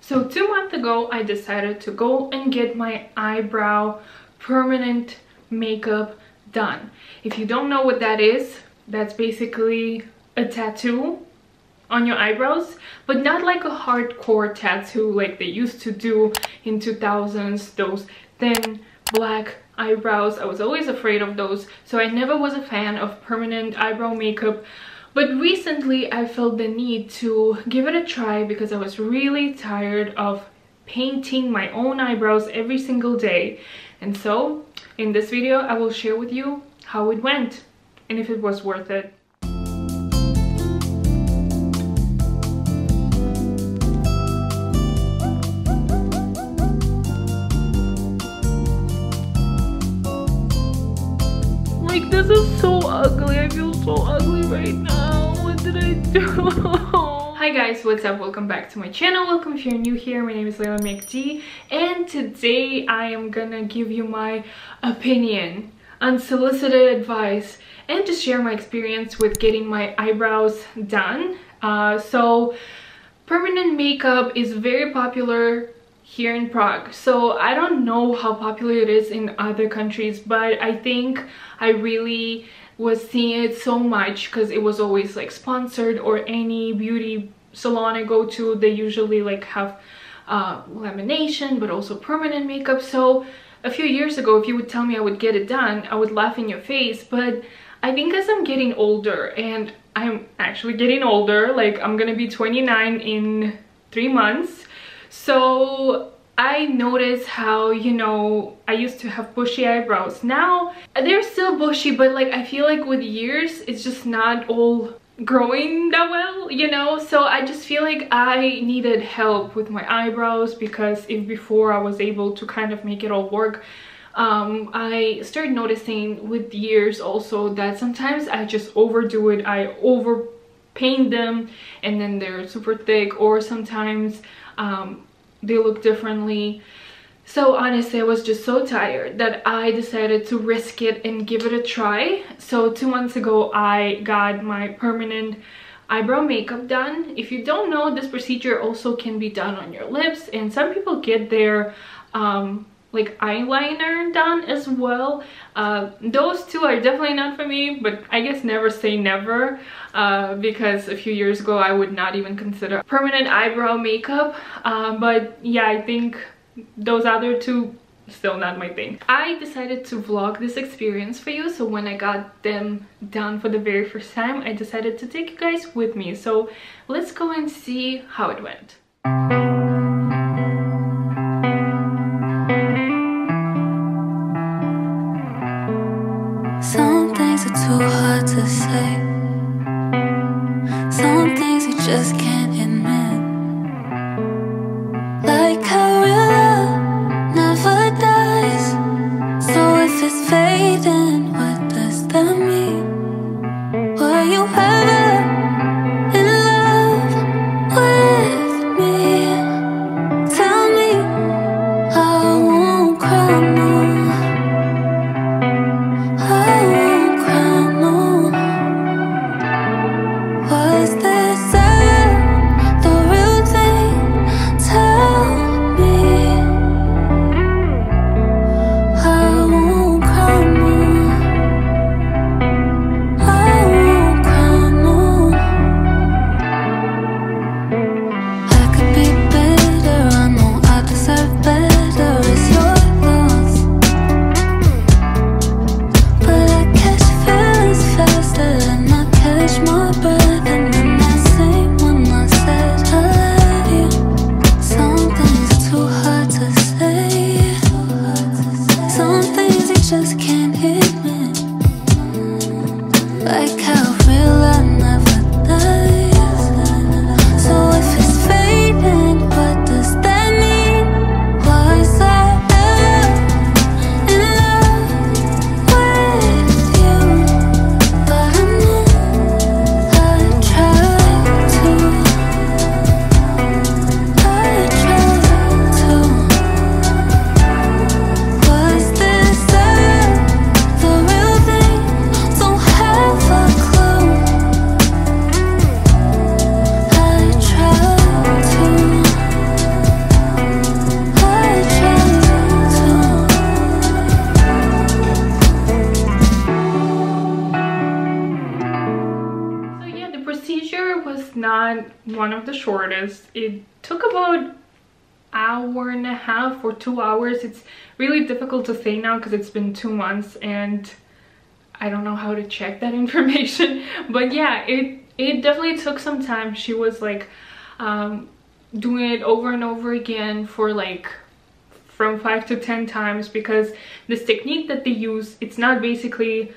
So 2 months ago, I decided to go and get my eyebrow permanent makeup done. If you don't know what that is, that's basically a tattoo on your eyebrows, but not like a hardcore tattoo like they used to do in 2000s, those thin black eyebrows. I was always afraid of those, so I never was a fan of permanent eyebrow makeup. But recently I felt the need to give it a try because I was really tired of painting my own eyebrows every single day. And so in this video I will share with you how it went and if it was worth it. Like, this is so ugly. I feel so ugly right now. What did I do? Hi guys, what's up? Welcome back to my channel. Welcome if you're new here. My name is Layla McD, and today I am gonna give you my opinion, unsolicited advice, and to share my experience with getting my eyebrows done. So permanent makeup is very popular here in Prague, so I don't know how popular it is in other countries, but I think I really was seeing it so much because it was always like sponsored, or any beauty salon I go to, they usually like have lamination but also permanent makeup. So a few years ago, if you would tell me I would get it done, I would laugh in your face. But I think as I'm getting older, and I'm actually getting older, like I'm gonna be 29 in 3 months, so I notice how, you know, I used to have bushy eyebrows. Now they're still bushy, but like I feel like with years it's just not all growing that well, you know. So I just feel like I needed help with my eyebrows, because if before I was able to kind of make it all work, I started noticing with years also that sometimes I just overdo it. I over paint them and then they're super thick, or sometimes they look differently. So honestly, I was just so tired that I decided to risk it and give it a try. So 2 months ago I got my permanent eyebrow makeup done. If you don't know, this procedure also can be done on your lips, and some people get their like eyeliner done as well. Those two are definitely not for me, but I guess never say never, because a few years ago I would not even consider permanent eyebrow makeup, but yeah, I think those other two, still not my thing. I decided to vlog this experience for you, so when I got them done for the very first time, I decided to take you guys with me. So let's go and see how it went. Some things are too hard to say. Some things you just can't admit. Like how real love never dies. So if it's fading, what does that mean? Were you ever in love with me? one of the shortest. It took about hour and a half or 2 hours. It's really difficult to say now because it's been 2 months and I don't know how to check that information. But yeah, it definitely took some time. She was like doing it over and over again for like from 5 to 10 times, because this technique that they use, it's not basically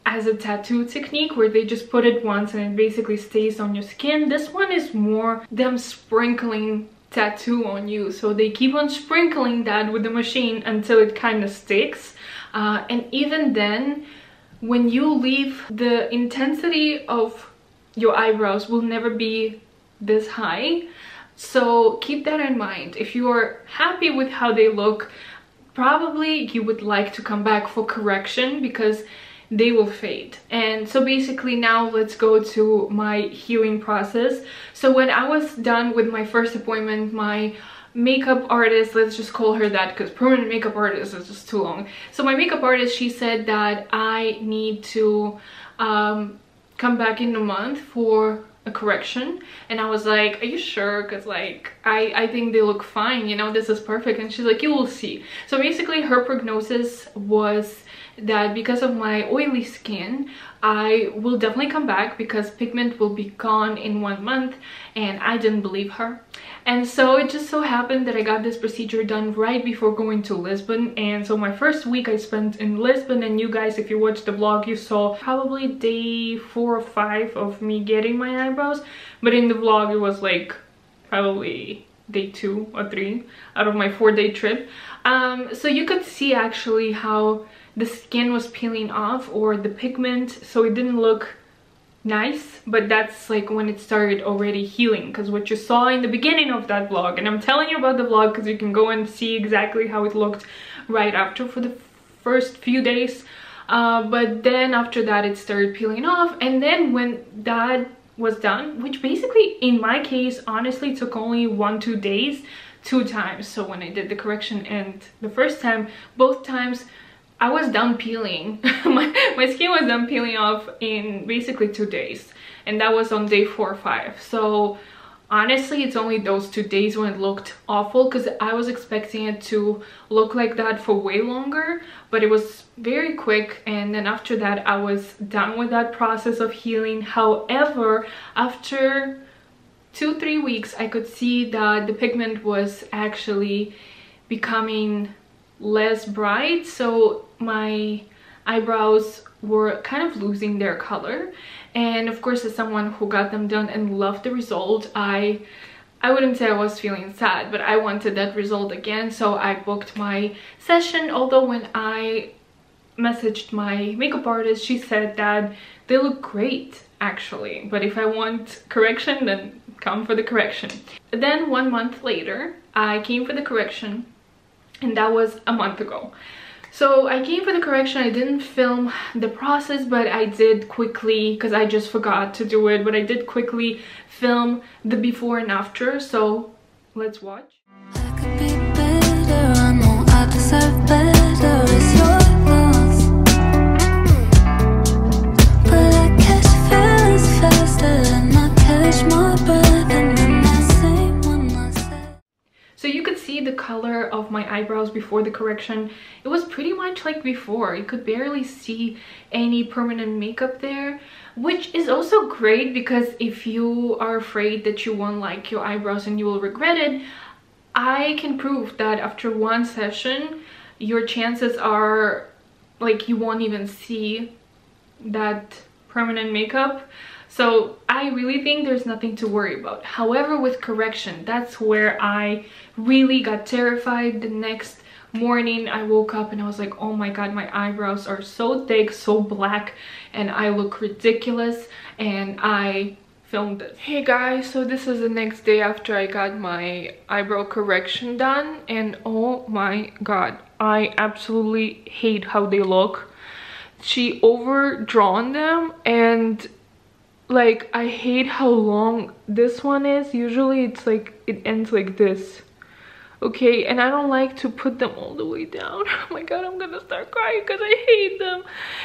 as a tattoo technique where they just put it once and it basically stays on your skin. This one is more them sprinkling tattoo on you, so they keep on sprinkling that with the machine until it kind of sticks, and even then, when you leave, the intensity of your eyebrows will never be this high. So keep that in mind. If you are happy with how they look, probably you would like to come back for correction because they will fade. And so basically now let's go to my healing process. So when I was done with my first appointment, my makeup artist, let's just call her that because permanent makeup artist is just too long. So my makeup artist, she said that I need to come back in a month for a correction, and I was like, are you sure? Because like I think they look fine, you know, this is perfect. And she's like, you will see. So basically her prognosis was that because of my oily skin, I will definitely come back because pigment will be gone in 1 month, and I didn't believe her. And so it just so happened that I got this procedure done right before going to Lisbon. And so my first week I spent in Lisbon, and you guys, if you watched the vlog, you saw probably day 4 or 5 of me getting my eyebrows, but in the vlog it was like probably day 2 or 3 out of my 4-day trip. So you could see actually how the skin was peeling off, or the pigment, so it didn't look nice. But that's like when it started already healing, because what you saw in the beginning of that vlog, and I'm telling you about the vlog because you can go and see exactly how it looked right after for the first few days, but then after that it started peeling off. And then when that was done, which basically in my case honestly took only 1-2 days, 2 times. So when I did the correction and the first time, both times I was done peeling. my skin was done peeling off in basically 2 days, and that was on day 4 or 5. So honestly it's only those 2 days when it looked awful, because I was expecting it to look like that for way longer, but it was very quick. And then after that I was done with that process of healing. However, after 2-3 weeks I could see that the pigment was actually becoming less bright, so my eyebrows were kind of losing their color. And of course, as someone who got them done and loved the result, I wouldn't say I was feeling sad, but I wanted that result again. So I booked my session, although when I messaged my makeup artist, she said that they look great actually, but if I want correction, then come for the correction. Then 1 month later I came for the correction, and that was a month ago. So I came for the correction. I didn't film the process, but I did quickly, because I just forgot to do it, but I did quickly film the before and after. So let's watch. I could be better, I know I deserve better, it's your loss. But I catch feelings faster than I catch my breath, and then I say when I say. So you could see the color of my eyebrows before the correction. It was pretty much like before. You could barely see any permanent makeup there, which is also great, because if you are afraid that you won't like your eyebrows and you will regret it, I can prove that after 1 session your chances are like you won't even see that permanent makeup. So I really think there's nothing to worry about. However, with correction, that's where I really got terrified. The next morning I woke up and I was like, oh my god, my eyebrows are so thick, so black, and I look ridiculous. And I filmed this. Hey guys, so this is the next day after I got my eyebrow correction done, and oh my god, I absolutely hate how they look. She overdrawn them, and like I hate how long this one is. Usually it's like it ends like this. okay, and I don't like to put them all the way down. Oh my god, I'm gonna start crying because I hate them.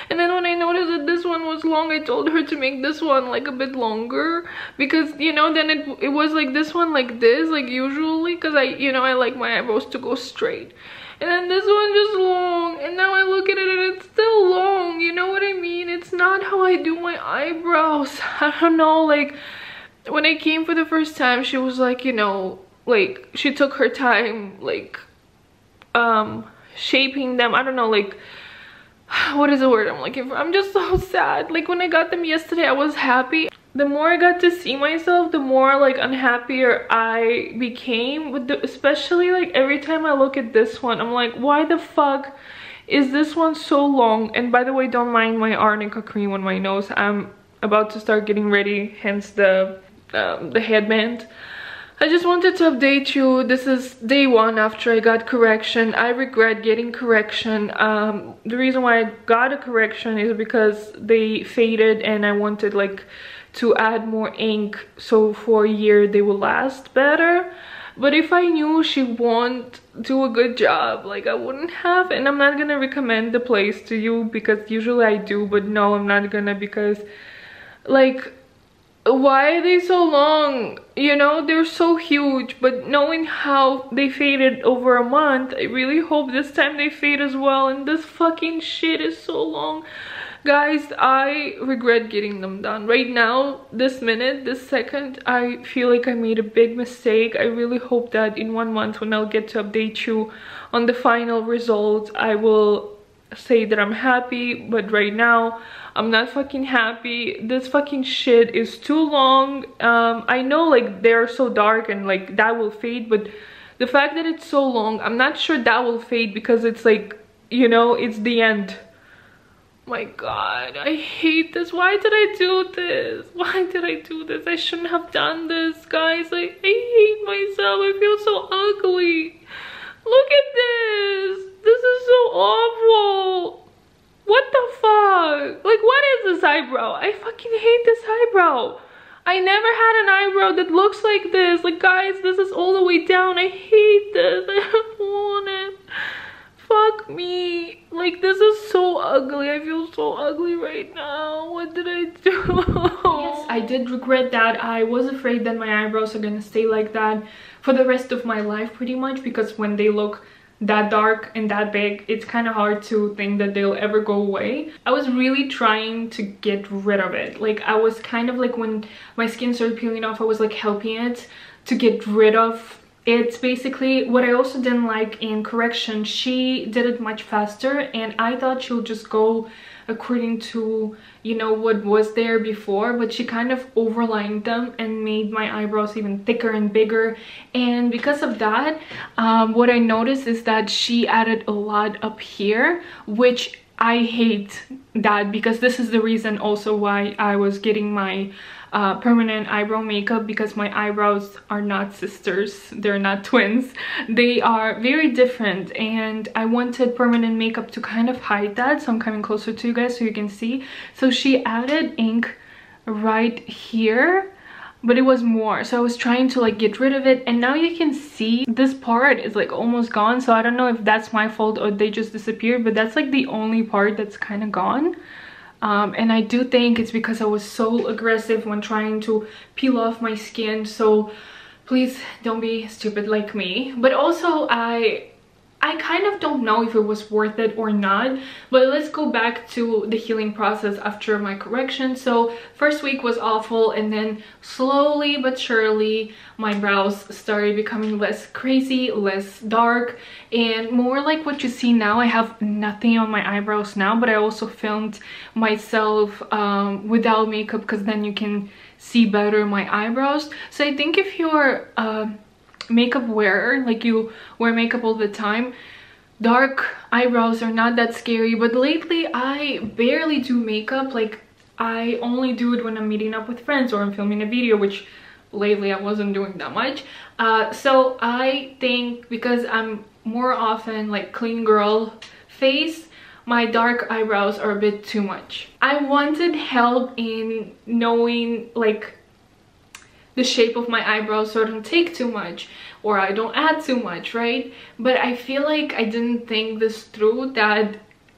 And then when I noticed that this one was long, I told her to make this one like a bit longer, because you know, then it was like this one like this, like usually, because I, you know, I like my eyebrows to go straight. And then this one just long, and now I look at it and it's still long, you know what I mean? It's not how I do my eyebrows. I don't know, like when I came for the first time, she was like, you know, like she took her time like shaping them. I don't know, like what is the word I'm looking for? I'm just so sad. Like when I got them yesterday, I was happy. The more I got to see myself, the more like unhappier I became with the, especially like every time I look at this one, I'm like, why the fuck is this one so long? And by the way, don't mind my arnica cream on my nose. I'm about to start getting ready, hence the headband. I just wanted to update you. This is day 1 after I got correction. I regret getting correction. The reason why I got a correction is because they faded and I wanted like to add more ink so for a year they will last better. But if I knew she won't do a good job, like I wouldn't have. And I'm not gonna recommend the place to you because usually I do, but no, I'm not gonna, because like, why are they so long? You know, they're so huge. But knowing how they faded over a month, I really hope this time they fade as well. And this fucking shit is so long. Guys, I regret getting them done. Right now, this minute, this second, I feel like I made a big mistake. I really hope that in 1 month, when I'll get to update you on the final results, I will say that I'm happy. But right now, I'm not fucking happy. This fucking shit is too long. I know like they're so dark and like that will fade, but the fact that it's so long, I'm not sure that will fade because it's like, you know, it's the end. My god, I hate this. Why did I do this? Why did I do this? I shouldn't have done this, guys. I hate myself. I feel so ugly. Look at this. This is so awful. What the fuck? Like, what is this eyebrow? I fucking hate this eyebrow. I never had an eyebrow that looks like this. Like, guys, this is all the way down. I hate this. I don't want it. Fuck me. Like, this is so ugly. I feel so ugly right now. What did I do? Yes, I did regret that. I was afraid that my eyebrows are gonna stay like that for the rest of my life pretty much, because when they look that dark and that big, it's kind of hard to think that they'll ever go away. I was really trying to get rid of it. Like, I was kind of like, when my skin started peeling off, I was like helping it to get rid of it's basically what I also didn't like in correction. She did it much faster, and I thought she'll just go according to, you know, what was there before, but she kind of overlined them and made my eyebrows even thicker and bigger. And because of that, what I noticed is that she added a lot up here, which I hate that, because this is the reason also why I was getting my permanent eyebrow makeup, because my eyebrows are not sisters, they're not twins, they are very different, and I wanted permanent makeup to kind of hide that. So I'm coming closer to you guys so you can see. So she added ink right here, but it was more, so I was trying to like get rid of it, and now you can see this part is like almost gone. So I don't know if that's my fault or they just disappeared, but that's like the only part that's kind of gone. And I do think it's because I was so aggressive when trying to peel off my skin. So please don't be stupid like me. But also I kind of don't know if it was worth it or not. But let's go back to the healing process after my correction. So first week was awful, and then slowly but surely my brows started becoming less crazy, less dark, and more like what you see now. I have nothing on my eyebrows now, but I also filmed myself without makeup, because then you can see better my eyebrows. So I think if you're makeup wearer, like you wear makeup all the time, dark eyebrows are not that scary. But lately I barely do makeup. Like, I only do it when I'm meeting up with friends or I'm filming a video, which lately I wasn't doing that much. So I think because I'm more often like clean girl face, my dark eyebrows are a bit too much. I wanted help in knowing like the shape of my eyebrows so I don't take too much. or I don't add too much, right? But I feel like I didn't think this through, that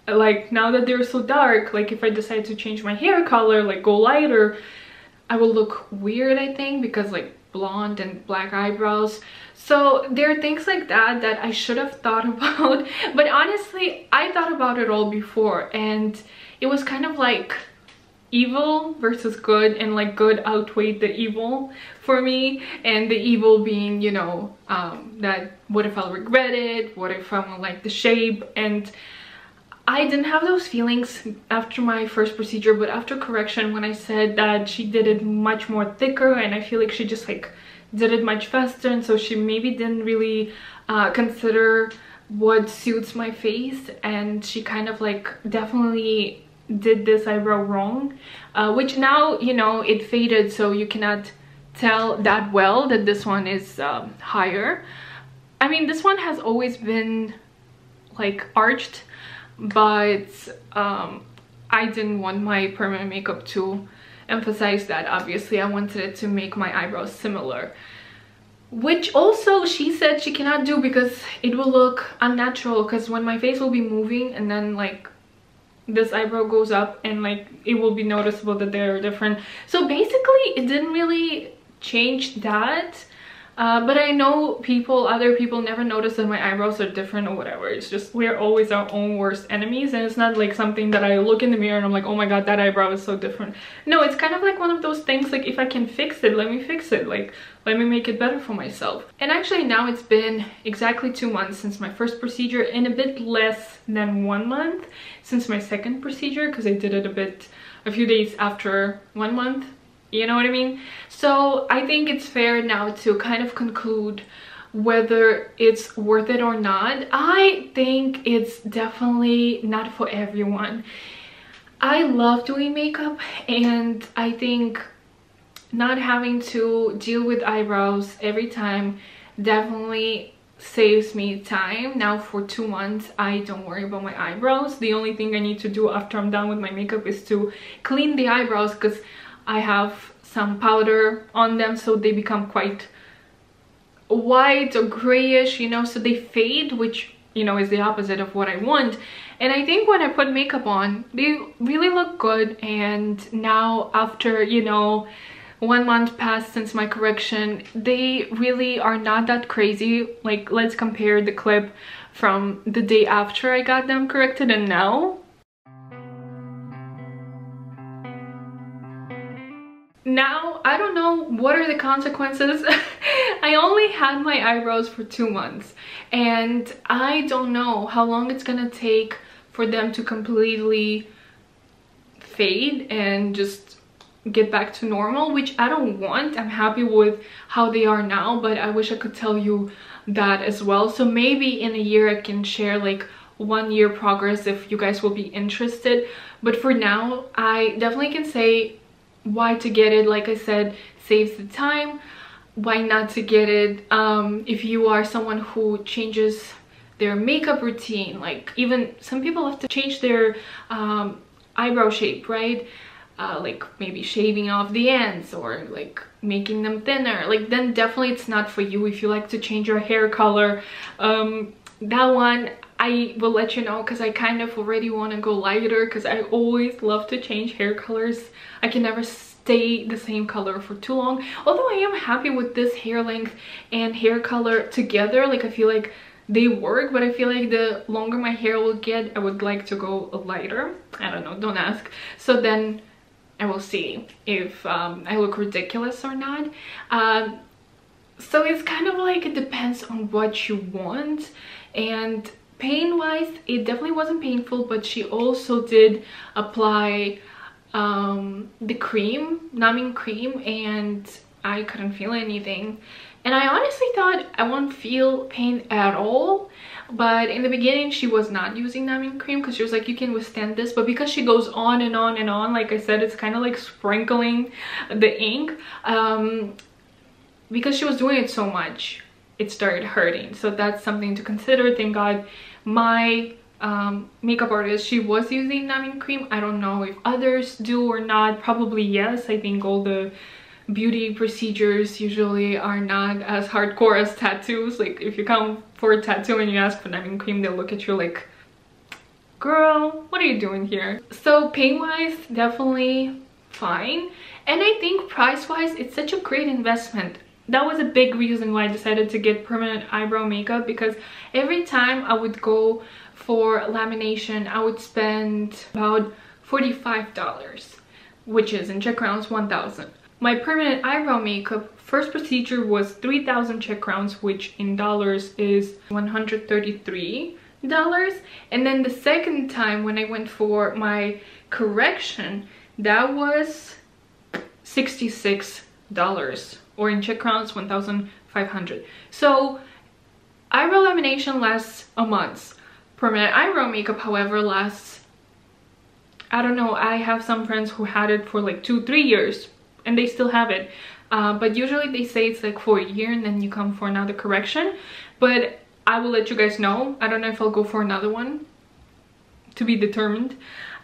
like now that they're so dark, like if I decide to change my hair color, like go lighter, I will look weird, I think, because like blonde and black eyebrows. So there are things like that that I should have thought about. But honestly, I thought about it all before, and it was kind of like evil versus good, and like good outweighed the evil for me. And the evil being, you know, that what if I'll regret it, what if I won't like the shape. And I didn't have those feelings after my first procedure, but after correction, when I said that she did it much more thicker, and I feel like she just like did it much faster, and so she maybe didn't really consider what suits my face, and she kind of like definitely did this eyebrow wrong, which now, you know, it faded, so you cannot tell that well that this one is higher. I mean, this one has always been like arched, but I didn't want my permanent makeup to emphasize that. Obviously I wanted it to make my eyebrows similar, which also she said she cannot do because it will look unnatural, because when my face will be moving and then like this eyebrow goes up, and like it will be noticeable that they're different. So basically it didn't really change that. But I know other people never notice that my eyebrows are different or whatever. It's just we're always our own worst enemies, and it's not like something that I look in the mirror and I'm like, oh my god, that eyebrow is so different. No, it's kind of like one of those things, like if I can fix it, let me fix it, like let me make it better for myself. And actually now it's been exactly 2 months since my first procedure, and a bit less than 1 month since my second procedure, because I did it a few days after 1 month. You know what I mean? So I think it's fair now to kind of conclude whether it's worth it or not. I think it's definitely not for everyone. I love doing makeup, and I think not having to deal with eyebrows every time definitely saves me time. Now for 2 months I don't worry about my eyebrows. The only thing I need to do after I'm done with my makeup is to clean the eyebrows, because I have some powder on them, so they become quite white or grayish, you know, so they fade, which, you know, is the opposite of what I want. And I think when I put makeup on, they really look good. And now after, you know, 1 month passed since my correction, they really are not that crazy. Like, let's compare the clip from the day after I got them corrected and now. Now, I don't know what are the consequences. I only had my eyebrows for 2 months, and I don't know how long it's gonna take for them to completely fade and just get back to normal, which I don't want. I'm happy with how they are now, but I wish I could tell you that as well. So maybe in a year I can share like 1 year progress if you guys will be interested. But for now, I definitely can say why to get it. Like I said, saves the time. Why not to get it if you are someone who changes their makeup routine. Like, even some people have to change their eyebrow shape, right? Like maybe shaving off the ends or like making them thinner. Like, then definitely it's not for you. If you like to change your hair color, that one I will let you know, because I kind of already want to go lighter, because I always love to change hair colors. I can never stay the same color for too long, although I am happy with this hair length and hair color together. Like, I feel like they work, but I feel like the longer my hair will get, I would like to go lighter. I don't know, don't ask. So then I will see if I look ridiculous or not. So it's kind of like, it depends on what you want. And pain wise, it definitely wasn't painful, but she also did apply the cream, numbing cream, and I couldn't feel anything. And I honestly thought I won't feel pain at all, but in the beginning she was not using numbing cream, because she was like, you can withstand this. But because she goes on and on and on, like I said, it's kind of like sprinkling the ink. Because she was doing it so much, it started hurting. So that's something to consider. Thank God my makeup artist, she was using numbing cream. I don't know if others do or not. Probably yes. I think all the beauty procedures usually are not as hardcore as tattoos. Like if you come for a tattoo and you ask for numbing cream, they'll look at you like, girl, what are you doing here? So pain wise, definitely fine. And I think price wise, it's such a great investment. That was a big reason why I decided to get permanent eyebrow makeup, because every time I would go for lamination, I would spend about $45, which is in Czech crowns 1,000. My permanent eyebrow makeup first procedure was 3,000 Czech crowns, which in dollars is $133. And then the second time when I went for my correction, that was $66, or in Czech crowns 1,500. So eyebrow lamination lasts a month. Permanent eyebrow makeup, however, lasts, I don't know, I have some friends who had it for like 2-3 years and they still have it, but usually they say it's like for a year and then you come for another correction. But I will let you guys know. I don't know if I'll go for another one, to be determined.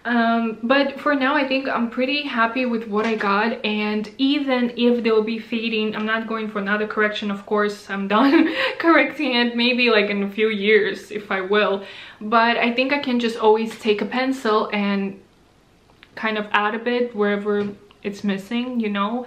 But for now, I think I'm pretty happy with what I got, and even if they'll be fading, I'm not going for another correction. Of course, I'm done correcting it, maybe like in a few years if I will, but I think I can just always take a pencil and kind of add a bit wherever it's missing, you know,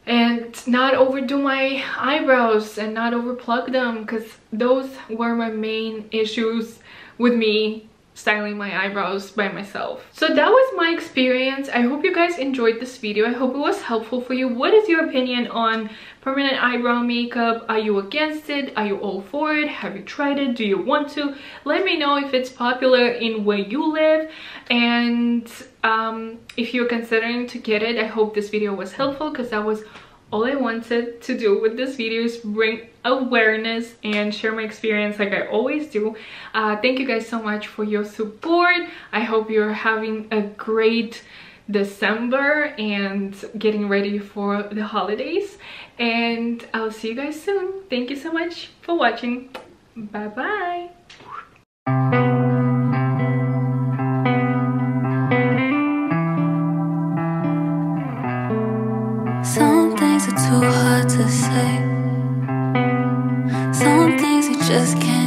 and not overdo my eyebrows and not overplug them, because those were my main issues with me styling my eyebrows by myself. So that was my experience. I hope you guys enjoyed this video. I hope it was helpful for you. What is your opinion on permanent eyebrow makeup? Are you against it? Are you all for it? Have you tried it? Do you want to? Let me know if it's popular in where you live, and if you're considering to get it. I hope this video was helpful, because that was all I wanted to do with this video, is bring awareness and share my experience like I always do. Thank you guys so much for your support. I hope you're having a great December and getting ready for the holidays, and I'll see you guys soon. Thank you so much for watching. Bye bye. Some things are too hard to say. Some things you just can't